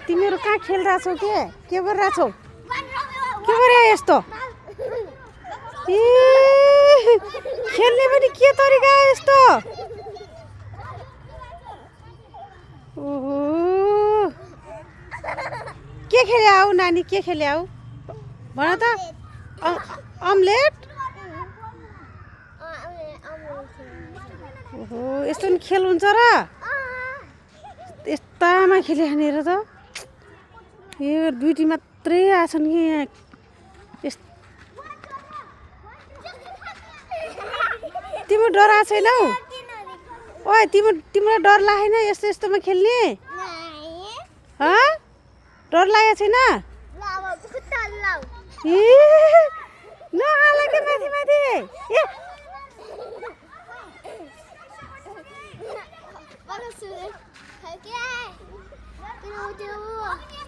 तिमीहरू कहाँ खेलिरहेछौ के गरिरहेछौ के गरे यस्तो ए खेल्ने पनि के तरिका यस्तो ओहो के खेल्याउ नानी के खेल्याउ भन त अमलेट ओहो यस्तो नि खेल हुन्छ र यस्तामा खेले खाने र त यो दुईटी मात्रै आछन् कि यहाँ तिम्रो डर आएको छैनौ ओए तिमीलाई डर लागेन यस्तो यस्तोमा खेल्ने डर लागेको छैन ए नहाल्के माथि माथि ए Bác sư, thấy cái ai? Cái đâu?